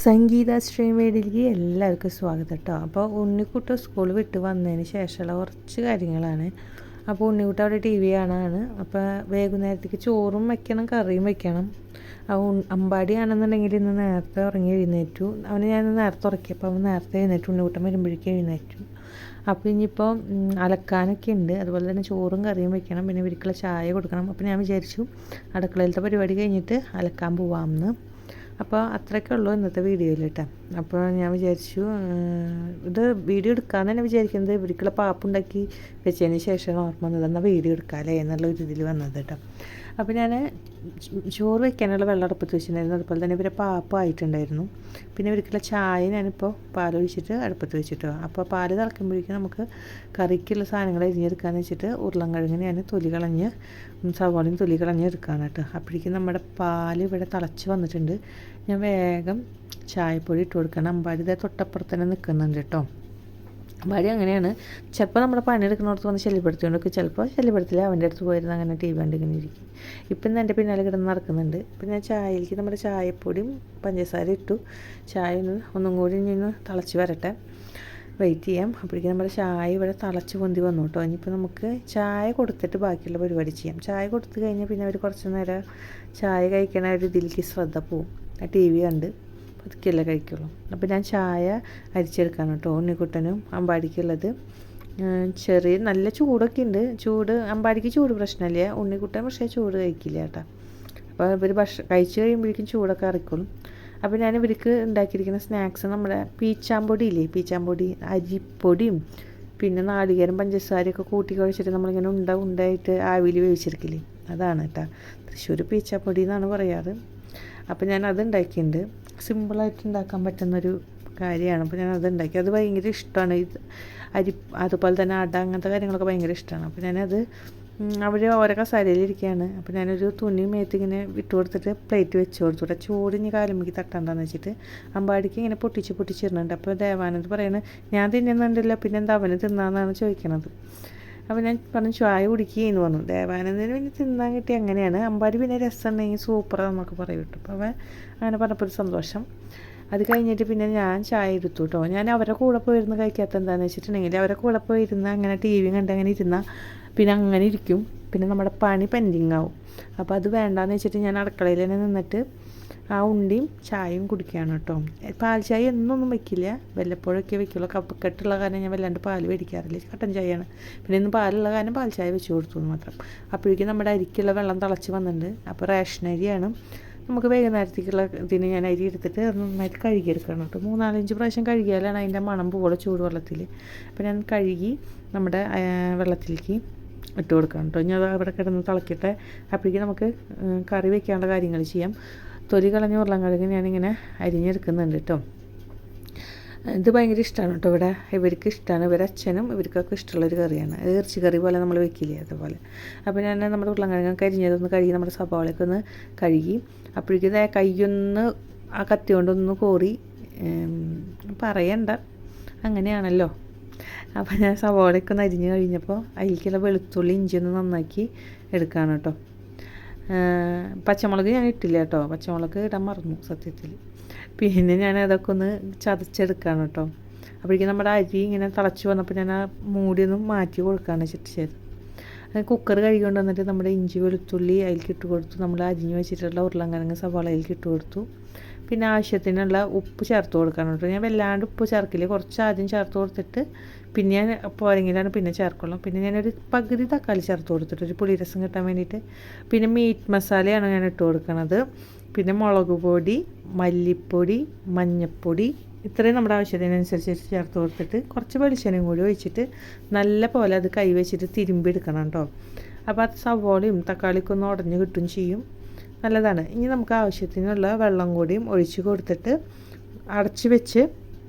സംഗീത stream വീഡിയോയിലേക്ക് എല്ലാവർക്കും സ്വാഗതം കേട്ടോ. അപ്പോൾ ഉണ്ണിക്കുട്ട സ്കൂൾ വിട്ട് വന്നതിന് ശേഷമുള്ള കുറച്ച് കാര്യങ്ങളാണ്. അപ്പോൾ ഉണ്ണിക്കുട്ട അവിടെ ടി വി കാണാണ്. അപ്പോൾ വൈകുന്നേരത്തേക്ക് ചോറും വയ്ക്കണം, കറിയും വയ്ക്കണം. അമ്പാടിയാണെന്നുണ്ടെങ്കിൽ ഇന്ന് നേരത്തെ ഉറങ്ങി എഴുന്നേറ്റു. അവന് ഞാൻ നേരത്തെ ഉറക്കിയപ്പോൾ അവൻ നേരത്തെ എഴുന്നേറ്റു. ഉണ്ണിക്കുട്ടൻ വരുമ്പോഴേക്കും എഴുന്നേറ്റു. അപ്പോൾ ഇനിയിപ്പോൾ അലക്കാനൊക്കെ ഉണ്ട്. അതുപോലെ തന്നെ ചോറും കറിയും വയ്ക്കണം. പിന്നെ ഇവർക്കുള്ള ചായ കൊടുക്കണം. അപ്പോൾ ഞാൻ വിചാരിച്ചു അടുക്കളയിലത്തെ പരിപാടി കഴിഞ്ഞിട്ട് അലക്കാൻ പോവാമെന്ന്. അപ്പോൾ അത്രയൊക്കെ ഉള്ളൂ ഇന്നത്തെ വീഡിയോയിൽ കേട്ടോ. അപ്പോൾ ഞാൻ വിചാരിച്ചു ഇത് വീഡിയോ എടുക്കാമെന്ന് തന്നെ വിചാരിക്കുന്നത് ഇവർക്കുള്ള പാപ്പുണ്ടാക്കി വെച്ചതിന് ശേഷമാണ് ഓർമ്മ വന്നത്, എന്നാൽ വീഡിയോ എടുക്കാമല്ലേ എന്നുള്ള ഒരു ഇതിൽ വന്നത് കേട്ടോ. അപ്പോൾ ഞാൻ ചോറ് വയ്ക്കാനുള്ള വെള്ളം അടുപ്പത്ത് വെച്ചിട്ടുണ്ടായിരുന്നു. അതുപോലെ തന്നെ ഇവരെ പാപ്പമായിട്ടുണ്ടായിരുന്നു. പിന്നെ ഇവർക്കുള്ള ചായ ഞാനിപ്പോൾ പാലൊഴിച്ചിട്ട് അടുപ്പത്ത് വെച്ചിട്ടോ. അപ്പോൾ പാല് തിളക്കുമ്പോഴേക്കും നമുക്ക് കറിക്കുള്ള സാധനങ്ങൾ അരിഞ്ഞെടുക്കാമെന്ന് വെച്ചിട്ട് ഉരുളൻകിഴങ്ങിന് ഞാൻ തൊലി കളഞ്ഞ് സവാളയും തൊലി കളഞ്ഞ് എടുക്കാമെന്ന് കേട്ടോ. അപ്പോഴേക്കും നമ്മുടെ പാല് ഇവിടെ തിളച്ച് വന്നിട്ടുണ്ട്. ഞാൻ വേഗം ചായപ്പൊടി ഇട്ട് കൊടുക്കണം. അമ്പാടി ഇതേ തൊട്ടപ്പുറത്ത് തന്നെ നിൽക്കുന്നുണ്ട് കേട്ടോ. അമ്പാടി അങ്ങനെയാണ്, ചിലപ്പോൾ നമ്മുടെ പണിയെടുക്കുന്നിടത്ത് വന്ന് ശല്യപ്പെടുത്തിക്കൊണ്ടൊക്കെ, ചിലപ്പോൾ ശല്യപ്പെടുത്തില്ല, അവൻ്റെ അടുത്ത് പോയിരുന്ന് അങ്ങനെ ടി വി കണ്ടിങ്ങനെ ഇരിക്കും. ഇപ്പം ഇന്ന് എൻ്റെ പിന്നാലെ കിടന്ന് നടക്കുന്നുണ്ട്. ഇപ്പം ഞാൻ ചായയിലേക്ക് നമ്മുടെ ചായപ്പൊടിയും പഞ്ചസാര ഇട്ടു. ചായ ഒന്നും കൂടി ഇനി തിളച്ച് വരട്ടെ, വെയിറ്റ് ചെയ്യാം. അപ്പോഴേക്കും നമ്മുടെ ചായ ഇവിടെ തിളച്ച് പൊന്തി വന്നു കേട്ടോ. ഇനിയിപ്പോൾ നമുക്ക് ചായ കൊടുത്തിട്ട് ബാക്കിയുള്ള പരിപാടി ചെയ്യാം. ചായ കൊടുത്തു കഴിഞ്ഞാൽ പിന്നെ അവർ കുറച്ച് നേരം ചായ കഴിക്കണ ഒരു ഇതിലേക്ക് ശ്രദ്ധ പോവും. ടി വി കണ്ട് പതുക്കെയല്ലേ കഴിക്കുള്ളൂ. അപ്പോൾ ഞാൻ ചായ അരിച്ചെടുക്കാണ് കേട്ടോ. ഉണ്ണിക്കുട്ടനും അമ്പാടിക്കുള്ളത് ചെറിയ നല്ല ചൂടൊക്കെ ഉണ്ട്. അമ്പാടിക്ക് ചൂട് പ്രശ്നമില്ല, ഉണ്ണിക്കുട്ടൻ പക്ഷേ ചൂട് കഴിക്കില്ല കേട്ടോ. അപ്പോൾ ഇവർ കഴിച്ച് കഴിയുമ്പോഴേക്കും ചൂടൊക്കെ ഇറക്കുള്ളൂ. അപ്പോൾ ഞാൻ ഇവർക്ക് ഉണ്ടാക്കിയിരിക്കുന്ന സ്നാക്സ് നമ്മുടെ പീച്ചാമ്പൊടി ഇല്ലേ, പീച്ചാമ്പൊടി അരിപ്പൊടിയും പിന്നെ നാളികേരം പഞ്ചസാരയൊക്കെ കൂട്ടി കഴിച്ചിട്ട് നമ്മളിങ്ങനെ ഉണ്ടായിട്ട് ആവിയിൽ വേവിച്ചെടുക്കില്ലേ, അതാണ് കേട്ടോ. തൃശ്ശൂർ പീച്ചാപ്പൊടി എന്നാണ് പറയാറ്. അപ്പോൾ ഞാൻ അത് ഉണ്ടാക്കിയിട്ടുണ്ട്. സിമ്പിളായിട്ട് ഉണ്ടാക്കാൻ പറ്റുന്നൊരു കാര്യമാണ്. അപ്പോൾ ഞാൻ അത് ഉണ്ടാക്കി. അത് ഭയങ്കര ഇഷ്ടമാണ്. അതുപോലെ തന്നെ അട അങ്ങനത്തെ കാര്യങ്ങളൊക്കെ ഭയങ്കര ഇഷ്ടമാണ്. അപ്പോൾ ഞാനത് അവർ ഓരോ കസാരയിലിരിക്കുകയാണ്. അപ്പോൾ ഞാനൊരു തുണി മേത്തിങ്ങനെ ഇട്ട് കൊടുത്തിട്ട് പ്ലേറ്റ് വെച്ച് കൊടുത്തു. ചൂടിഞ്ഞ് കാലുമ്പിക്ക് തട്ടണ്ടെന്ന് വെച്ചിട്ട് അമ്പാടിക്ക് ഇങ്ങനെ പൊട്ടിച്ചിരുന്നുണ്ട്. അപ്പോൾ ദേവാനന്ദ് പറയുന്നത് ഞാൻ തിന്നുന്നുണ്ടല്ലോ, പിന്നെ എന്താ അവന് തിന്നാന്നാണ് ചോദിക്കണത്. അപ്പോൾ ഞാൻ പറഞ്ഞു ചായ കുടിക്കുകയെന്ന് പറഞ്ഞു. ദേവാനന്ദന് പിന്നെ തിന്നാൻ കിട്ടി. അങ്ങനെയാണ്. അമ്പാടി പിന്നെ രസം ഉണ്ടെങ്കിൽ സൂപ്പറാന്നൊക്കെ പറയും കേട്ടോ. അപ്പോൾ അവൻ അങ്ങനെ പറഞ്ഞപ്പോൾ ഒരു സന്തോഷം. അത് കഴിഞ്ഞിട്ട് പിന്നെ ഞാൻ ചായ എടുത്തു കേട്ടോ. ഞാൻ അവരുടെ കൂടെ പോയിരുന്ന് കഴിക്കാത്ത എന്താണെന്ന് വെച്ചിട്ടുണ്ടെങ്കിൽ അവരുടെ കൂടെ പോയിരുന്ന് അങ്ങനെ ടി വി കണ്ട് അങ്ങനെ ഇരുന്നാൽ പിന്നെ അങ്ങനെ ഇരിക്കും. പിന്നെ നമ്മുടെ പണി പെൻഡിങ് ആവും. അപ്പോൾ അത് വേണ്ടാന്ന് വെച്ചിട്ട് ഞാൻ അടുക്കളയിൽ തന്നെ നിന്നിട്ട് ആ ഉണ്ടിയും ചായയും കുടിക്കുകയാണ് കേട്ടോ. പാൽ ചായ എന്നൊന്നും വെക്കില്ല, വല്ലപ്പോഴൊക്കെ വെക്കുള്ളൂ. കപ്പക്കെട്ടുള്ള കാരണം ഞാൻ വല്ലാണ്ട് പാൽ മേടിക്കാറില്ല, കട്ടൻ ചായയാണ്. പിന്നെ ഇന്ന് പാലുള്ള കാരണം പാൽ ചായ വെച്ച് കൊടുത്തു എന്ന് മാത്രം. അപ്പോഴേക്കും നമ്മുടെ അരിക്കുള്ള വെള്ളം തിളച്ച് വന്നിട്ടുണ്ട്. അപ്പോൾ റേഷൻ അരിയാണ്. നമുക്ക് വൈകുന്നേരത്തേക്കുള്ള ഇതിന് ഞാൻ അരി എടുത്തിട്ട് നന്നായിട്ട് കഴുകിയെടുക്കണം കേട്ടോ. 3-4 പ്രാവശ്യം കഴുകിയാലാണ് അതിൻ്റെ മണം പോലെ ചൂടുവെള്ളത്തിൽ. അപ്പോൾ ഞാൻ കഴുകി നമ്മുടെ വെള്ളത്തിലേക്ക് ഇട്ട് കൊടുക്കണം കേട്ടോ. ഇനി അത് അവിടെ കിടന്ന് തിളക്കട്ടെ. അപ്പോഴേക്കും നമുക്ക് കറി വയ്ക്കാനുള്ള കാര്യങ്ങൾ ചെയ്യാം. തൊലി കളഞ്ഞ ഉരുളൻകിഴങ്ങ് ഞാനിങ്ങനെ അരിഞ്ഞെടുക്കുന്നുണ്ട് കേട്ടോ. ഇത് ഭയങ്കര ഇഷ്ടമാണ് കേട്ടോ. ഇവർക്ക് ഇഷ്ടമാണ്, ഇവരച്ഛനും ഇവർക്കൊക്കെ ഇഷ്ടമുള്ളൊരു കറിയാണ്. ഇറച്ചി കറി പോലെ നമ്മൾ വെക്കില്ലേ, അതുപോലെ. അപ്പോൾ ഞാൻ നമ്മുടെ ഉരുളൻകിഴങ്ങൊക്കെ അരിഞ്ഞതൊന്ന് കഴുകി നമ്മുടെ സവാളയൊക്കെ ഒന്ന് കഴുകി. അപ്പോഴേക്കും കൈയൊന്ന് ആ കത്തി കൊണ്ടൊന്ന് കോറി പറയണ്ട, അങ്ങനെയാണല്ലോ. അപ്പോൾ ഞാൻ സവാളയൊക്കെ ഒന്ന് അരിഞ്ഞ് കഴിഞ്ഞപ്പോൾ അതിലേക്കുള്ള വെളുത്തുള്ളി ഇഞ്ചിയൊന്ന് നന്നാക്കി എടുക്കുകയാണ് കേട്ടോ. പച്ചമുളക് ഞാൻ ഇട്ടില്ല കേട്ടോ, പച്ചമുളക് ഇടാൻ മറന്നു സത്യത്തിൽ. പിന്നെ ഞാൻ അതൊക്കെ ഒന്ന് ചതച്ചെടുക്കുകയാണ് കേട്ടോ. അപ്പോഴേക്കും നമ്മുടെ അരി ഇങ്ങനെ തിളച്ച് വന്നപ്പോൾ ഞാൻ ആ മൂടിയൊന്നും മാറ്റി കൊടുക്കുകയാണ് ചെയ്തത്. കുക്കർ കഴുകിക്കൊണ്ട് വന്നിട്ട് നമ്മുടെ ഇഞ്ചി വെളുത്തുള്ളി അതിലേക്ക് ഇട്ട് കൊടുത്തു. നമ്മൾ അരിഞ്ഞ് വെച്ചിട്ടുള്ള ഉരുളൻകിഴങ്ങ് സവാള അതിലേക്ക് ഇട്ട് കൊടുത്തു. പിന്നെ ആവശ്യത്തിനുള്ള ഉപ്പ് ചേർത്ത് കൊടുക്കണം കേട്ടോ. ഞാൻ വല്ലാണ്ട് ഉപ്പ് ചേർക്കില്ല, കുറച്ച് ആദ്യം ചേർത്ത് കൊടുത്തിട്ട് പിന്നെ ഞാൻ പോരെങ്കിലാണ് പിന്നെ ചേർക്കുള്ളൂ. പിന്നെ ഞാനൊരു പകുതി തക്കാളി ചേർത്ത് കൊടുത്തിട്ട് ഒരു പുളിരസം കിട്ടാൻ വേണ്ടിയിട്ട്. പിന്നെ മീറ്റ് മസാലയാണ് ഞാൻ ഇട്ട് കൊടുക്കുന്നത്. പിന്നെ മുളക് പൊടി, മല്ലിപ്പൊടി, മഞ്ഞൾപ്പൊടി, ഇത്രയും നമ്മുടെ ആവശ്യത്തിനനുസരിച്ച് ചേർത്ത് കൊടുത്തിട്ട് കുറച്ച് വെളിച്ചെണ്ണയും കൂടി ഒഴിച്ചിട്ട് നല്ല പോലെ അത് കൈ വെച്ചിട്ട് തിരുമ്പി എടുക്കണം കേട്ടോ. അപ്പോൾ അത് സവോളയും തക്കാളിയൊക്കെ ഒന്ന് ഉടഞ്ഞ് കിട്ടും ചെയ്യും, നല്ലതാണ്. ഇനി നമുക്ക് ആവശ്യത്തിനുള്ള വെള്ളം കൂടിയും ഒഴിച്ച് കൊടുത്തിട്ട് അടച്ച് വെച്ച്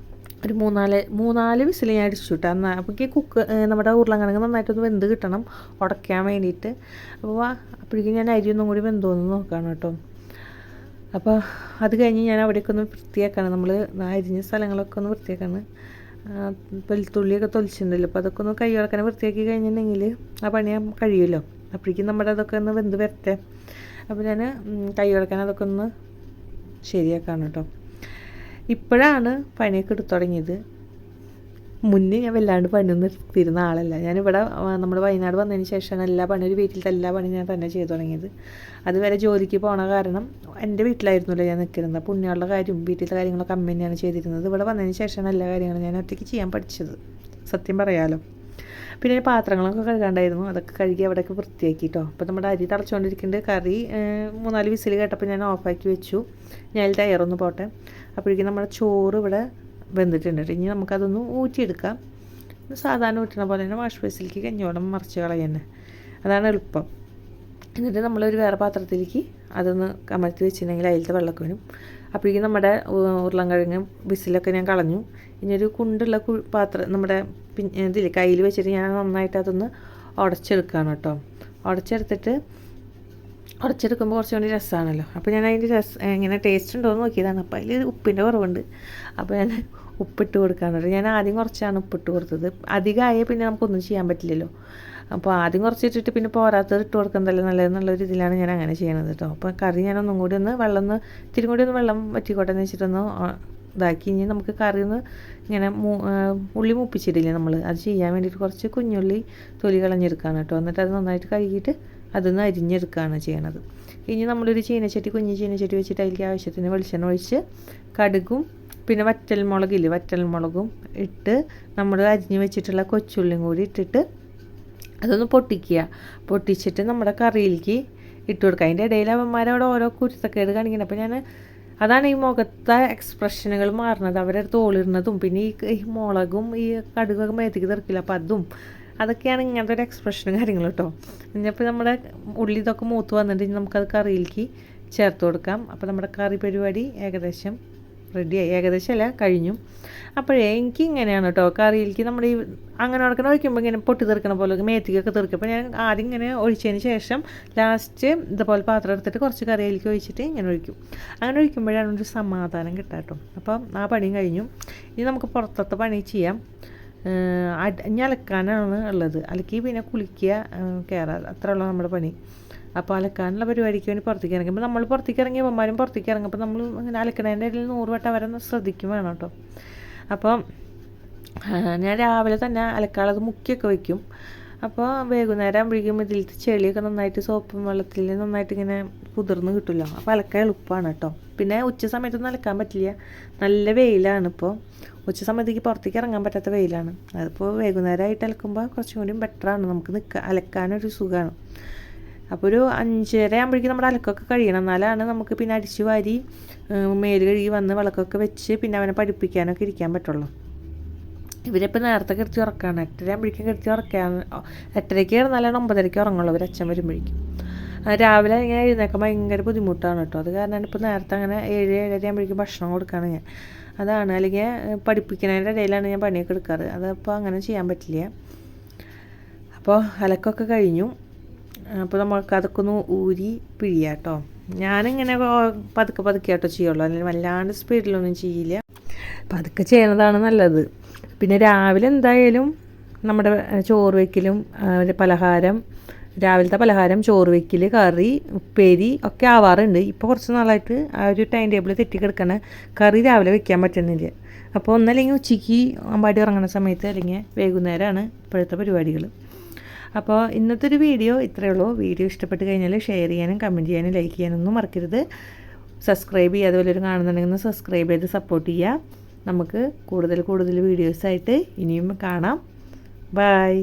ഒരു 3-4 വിസിൽ ഞാൻ അടിച്ചു കിട്ടാം. എന്നാൽ അപ്പോൾ നമ്മുടെ ഉരുളൻകിഴങ്ങ് നന്നായിട്ടൊന്ന് വെന്ത് കിട്ടണം ഉടയ്ക്കാൻ വേണ്ടിയിട്ട്. അപ്പോൾ അപ്പോഴേക്കും ഞാൻ അരിയൊന്നും കൂടി വെന്തോന്ന് നോക്കുകയാണ് കേട്ടോ. അപ്പോൾ അത് കഴിഞ്ഞ് ഞാൻ അവിടെയൊക്കെ ഒന്ന് വൃത്തിയാക്കാണ്. നമ്മൾ അരിഞ്ഞ സ്ഥലങ്ങളൊക്കെ ഒന്ന് വൃത്തിയാക്കാണ്. വെളുത്തുള്ളിയൊക്കെ തൊലിച്ചിട്ടുണ്ടല്ലോ, അപ്പോൾ അതൊക്കെ ഒന്ന് കൈ കിടക്കാൻ വൃത്തിയാക്കി കഴിഞ്ഞിട്ടുണ്ടെങ്കിൽ ആ പണി കഴിയുമല്ലോ. അപ്പോഴേക്കും നമ്മുടെ അതൊക്കെ ഒന്ന് വെന്ത് വരട്ടെ. അപ്പോൾ ഞാൻ കൈ കിടക്കാൻ അതൊക്കെ ഒന്ന് ശരിയാക്കാണ് കേട്ടോ. ഇപ്പോഴാണ് പണിയൊക്കെ എടുത്തു തുടങ്ങിയത്. മുന്നേ ഞാൻ വല്ലാണ്ട് പണിയൊന്നും എടുത്തിരുന്ന ആളല്ല. ഞാനിവിടെ നമ്മുടെ വയനാട് വന്നതിന് ശേഷമാണ് എല്ലാ പണി ഒരു വീട്ടിലത്തെ എല്ലാ പണിയും ഞാൻ തന്നെ ചെയ്തു തുടങ്ങിയത്. അതുവരെ ജോലിക്ക് പോണ കാരണം എൻ്റെ വീട്ടിലായിരുന്നല്ലോ ഞാൻ നിൽക്കുന്നത്. പുണ്യമുള്ള കാര്യം വീട്ടിലത്തെ കാര്യങ്ങളൊക്കെ അമ്മ തന്നെയാണ് ചെയ്തിരുന്നത്. ഇവിടെ വന്നതിന് ശേഷമാണ് എല്ലാ കാര്യങ്ങളും ഞാൻ ഒറ്റയ്ക്ക് ചെയ്യാൻ പഠിച്ചത്, സത്യം പറയാലോ. പിന്നെ പാത്രങ്ങളൊക്കെ കഴുകാണ്ടായിരുന്നു, അതൊക്കെ കഴുകി അവിടെയൊക്കെ വൃത്തിയാക്കിട്ടോ. അപ്പോൾ നമ്മുടെ അരി തിളച്ചുകൊണ്ടിരിക്കുന്നുണ്ട്. കറി 3-4 വിസിൽ കേട്ടപ്പോൾ ഞാൻ ഓഫാക്കി വെച്ചു. ഞാൻ ടയറൊന്ന് പോട്ടെ. അപ്പോഴേക്കും നമ്മുടെ ചോറ് ഇവിടെ വെന്തിട്ടുണ്ട്. ഇനി നമുക്കതൊന്ന് ഊറ്റിയെടുക്കാം. സാധാരണ ഊറ്റുന്ന പോലെ തന്നെ വാഷ് ബേസിലേക്ക് കഞ്ഞിവെള്ളം മറിച്ച് കളയുന്നത്, അതാണ് എളുപ്പം. എന്നിട്ട് നമ്മളൊരു വേറെ പാത്രത്തിലേക്ക് അതൊന്ന് കമഴ്ത്തി വെച്ചിട്ടുണ്ടെങ്കിൽ അതിലത്തെ വെള്ളമൊക്കെ വരും. അപ്പോഴേക്കും നമ്മുടെ ഉരുളൻകിഴങ്ങ് വിസിലൊക്കെ ഞാൻ കളഞ്ഞു. ഇനിയൊരു കുണ്ടുള്ള പാത്രം നമ്മുടെ ഇതിൽ കയ്യിൽ വെച്ചിട്ട് ഞാൻ നന്നായിട്ട് അതൊന്ന് ഉടച്ചെടുക്കുകയാണ് കേട്ടോ. ഉടച്ചെടുക്കുമ്പോൾ കുറച്ചുകൂടി രസമാണല്ലോ. അപ്പോൾ ഞാൻ അതിൻ്റെ എങ്ങനെ ടേസ്റ്റ് ഉണ്ടോ എന്ന് നോക്കിയതാണ്. അപ്പോൾ അതിൽ ഉപ്പിൻ്റെ കുറവുണ്ട്. അപ്പോൾ ഞാൻ ഉപ്പിട്ട് കൊടുക്കാറുണ്ട്. ഞാൻ ആദ്യം കുറച്ചാണ് ഉപ്പിട്ട് കൊടുത്തത്. അധികമായ പിന്നെ നമുക്കൊന്നും ചെയ്യാൻ പറ്റില്ലല്ലോ. അപ്പോൾ ആദ്യം കുറച്ചിട്ടിട്ട് പിന്നെ പോരാത്തത് ഇട്ട് കൊടുക്കുന്നതല്ലേ നല്ലതെന്നുള്ളൊരു ഇതിലാണ് ഞാൻ അങ്ങനെ ചെയ്യണത് കേട്ടോ. അപ്പോൾ കറി ഞാനൊന്നും കൂടി ഇത്തിരി കൂടി ഒന്ന് വെള്ളം വറ്റിക്കോട്ടെ എന്ന് വെച്ചിട്ടൊന്ന് ഇതാക്കി. ഇനി നമുക്ക് കറി ഒന്ന് ഇങ്ങനെ ഉള്ളി മൂപ്പിച്ചിട്ടില്ലേ നമ്മൾ, അത് ചെയ്യാൻ വേണ്ടിയിട്ട് കുറച്ച് കുഞ്ഞുള്ളി തൊലി കളഞ്ഞെടുക്കുകയാണ് കേട്ടോ. എന്നിട്ട് അത് നന്നായിട്ട് കഴുകിയിട്ട് അതൊന്ന് അരിഞ്ഞെടുക്കുകയാണ് ചെയ്യണത്. ഇനി നമ്മളൊരു കുഞ്ഞു ചീനച്ചട്ടി വെച്ചിട്ട് അതിലേക്ക് ആവശ്യത്തിന് വെളിച്ചെണ്ണ ഒഴിച്ച് കടുകും പിന്നെ വറ്റൽമുളകും ഇട്ട് നമ്മൾ അരിഞ്ഞ് വെച്ചിട്ടുള്ള കൊച്ചുള്ളിയും കൂടി ഇട്ടിട്ട് അതൊന്ന് പൊട്ടിച്ചിട്ട് നമ്മുടെ കറിയിലേക്ക് ഇട്ട് കൊടുക്കുക. അതിൻ്റെ ഇടയിൽ അവന്മാരവിടെ ഓരോ കുരുത്തക്കേട് കാണിക്കുന്നത്. അപ്പോൾ ഞാൻ അതാണ് ഈ മുഖത്തെ എക്സ്പ്രഷനുകൾ മാറുന്നത്, അവരുടെ തോളിടുന്നതും പിന്നെ ഈ മുളകും ഈ കടുകൊക്കെ മേത്തേക്ക് തെറിക്കില്ല. അപ്പോൾ അതൊക്കെയാണ് ഇങ്ങനത്തെ ഒരു എക്സ്പ്രഷനും കാര്യങ്ങളും കേട്ടോ. ഇനിയിപ്പോൾ നമ്മുടെ ഉള്ളി ഇതൊക്കെ മൂത്ത് വന്നിട്ട് നമുക്കത് കറിയിലേക്ക് ചേർത്ത് കൊടുക്കാം. അപ്പോൾ നമ്മുടെ കറി പരിപാടി ഏകദേശം റെഡിയായി, ഏകദേശം അല്ല കഴിഞ്ഞു. അപ്പോഴേ എനിക്ക് ഇങ്ങനെയാണ് കേട്ടോ കറിയിലേക്ക് നമ്മുടെ ഈ അങ്ങനെ ഒഴിക്കുമ്പോൾ ഇങ്ങനെ പൊട്ടി തെറിക്കണ പോലെ മേത്തിക്കൊക്കെ തെറിക്കും. അപ്പോൾ ഞാൻ ആദ്യം ഇങ്ങനെ ഒഴിച്ചതിന് ശേഷം ലാസ്റ്റ് ഇതുപോലെ പാത്രം എടുത്തിട്ട് കുറച്ച് കറിയിലേക്ക് ഒഴിച്ചിട്ട് ഇങ്ങനെ ഒഴിക്കും. അങ്ങനെ ഒഴിക്കുമ്പോഴാണ് ഒരു സമാധാനം കിട്ടുക കേട്ടോ. അപ്പം ആ പണിയും കഴിഞ്ഞു. ഇനി നമുക്ക് പുറത്തത്തെ പണി ചെയ്യാം. ഇനി അലക്കാനാണ് ഉള്ളത്. അലക്കി പിന്നെ കുളിക്കുക, കയറാം, അത്ര ഉള്ള നമ്മുടെ പണി. അപ്പോൾ അലക്കാനുള്ള പരിപാടിക്ക് വേണ്ടി പുറത്തേക്ക് ഇറങ്ങുമ്പോൾ നമ്മൾ പുറത്തേക്ക് ഇറങ്ങി അമ്മമാരും പുറത്തേക്ക് ഇറങ്ങുമ്പോൾ നമ്മൾ ഇങ്ങനെ അലക്കണതിൻ്റെ ഇടയിൽ 100 വട്ടം അവരെ ശ്രദ്ധിക്കും വേണം കേട്ടോ. അപ്പം ഞാൻ രാവിലെ തന്നെ അലക്കാനുള്ളത് മുക്കിയൊക്കെ വയ്ക്കും. അപ്പോൾ വൈകുന്നേരം ആകുമ്പോഴേക്കും ഇതിലത്തെ ചെളിയൊക്കെ നന്നായിട്ട് സോപ്പും വെള്ളത്തിൽ നന്നായിട്ട് ഇങ്ങനെ കുതിർന്ന് കിട്ടുമല്ലോ. അപ്പോൾ അലക്കാൻ എളുപ്പമാണ് കേട്ടോ. പിന്നെ ഉച്ച സമയത്തൊന്നും അലക്കാൻ പറ്റില്ല, നല്ല വെയിലാണ് ഇപ്പോൾ. ഉച്ച സമയത്തേക്ക് പുറത്തേക്ക് ഇറങ്ങാൻ പറ്റാത്ത വെയിലാണ്. അതിപ്പോൾ വൈകുന്നേരമായിട്ട് അലക്കുമ്പോൾ കുറച്ചും കൂടി ബെറ്ററാണ്, നമുക്ക് അലക്കാനൊരു സുഖമാണ്. അപ്പോൾ ഒരു 5:30 ആകുമ്പോഴേക്കും നമ്മുടെ അലക്കൊക്കെ കഴിയണം, എന്നാലാണ് നമുക്ക് പിന്നെ അടിച്ചു വാരി മേല് കഴുകി വന്ന് വിളക്കൊക്കെ വെച്ച് പിന്നെ അവനെ പഠിപ്പിക്കാനൊക്കെ ഇരിക്കാൻ പറ്റുള്ളൂ. ഇവരിപ്പോൾ നേരത്തെ കിടത്തി ഉറക്കാണ്, 8:30 ആകുമ്പോഴേക്കും കിടത്തി ഉറക്കാൻ. 8:30 കിടന്നാലാണ് 9:30 ഉറങ്ങുള്ളൂ അവർ അച്ഛൻ വരുമ്പോഴേക്കും. രാവിലെ ഇങ്ങനെ എഴുന്നേക്കാൻ ഭയങ്കര ബുദ്ധിമുട്ടാണ് കേട്ടോ. അത് കാരണമാണ് ഇപ്പോൾ നേരത്തെ അങ്ങനെ 7-7:30 ആകുമ്പോഴേക്കും ഭക്ഷണം കൊടുക്കുകയാണ് ഞാൻ. അതാണ്, അല്ലെങ്കിൽ പഠിപ്പിക്കുന്നതിൻ്റെ ഇടയിലാണ് ഞാൻ പണിയൊക്കെ എടുക്കാറ്. അതപ്പോൾ അങ്ങനെ ചെയ്യാൻ പറ്റില്ല. അപ്പോൾ അലക്കൊക്കെ കഴിഞ്ഞു. അപ്പോൾ നമുക്ക് അതൊക്കെ ഒന്ന് ഊരി പിഴിയാം കേട്ടോ. ഞാനിങ്ങനെ പതുക്കെ കേട്ടോ ചെയ്യുള്ളൂ, അല്ലെങ്കിൽ വല്ലാണ്ട് സ്പീഡിലൊന്നും ചെയ്യില്ല. പതുക്കെ ചെയ്യുന്നതാണ് നല്ലത്. പിന്നെ രാവിലെ എന്തായാലും നമ്മുടെ ചോറ് വയ്ക്കലും രാവിലത്തെ പലഹാരം, ചോറ് വയ്ക്കൽ, കറി, ഉപ്പേരി ഒക്കെ ആവാറുണ്ട്. ഇപ്പോൾ കുറച്ച് നാളായിട്ട് ആ ഒരു ടൈം ടേബിൾ തെറ്റിക്കിടക്കണ, കറി രാവിലെ വെക്കാൻ പറ്റുന്നില്ല. അപ്പോൾ ഒന്നല്ലെങ്കിൽ ഉച്ചയ്ക്ക് അമ്പാടി ഇറങ്ങുന്ന സമയത്ത്, അല്ലെങ്കിൽ വൈകുന്നേരമാണ് ഇപ്പോഴത്തെ പരിപാടികൾ. അപ്പോൾ ഇന്നത്തെ ഒരു വീഡിയോ ഇത്രയേ ഉള്ളൂ. വീഡിയോ ഇഷ്ടപ്പെട്ട് കഴിഞ്ഞാൽ ഷെയർ ചെയ്യാനും കമൻറ്റ് ചെയ്യാനും ലൈക്ക് ചെയ്യാനൊന്നും മറക്കരുത്. സബ്സ്ക്രൈബ് ചെയ്യുക, അതുപോലെ ഒരു കാണുന്നുണ്ടെങ്കിൽ ഒന്ന് സബ്സ്ക്രൈബ് ചെയ്ത് സപ്പോർട്ട് ചെയ്യുക. നമുക്ക് കൂടുതൽ വീഡിയോസായിട്ട് ഇനിയും കാണാം. ബൈ.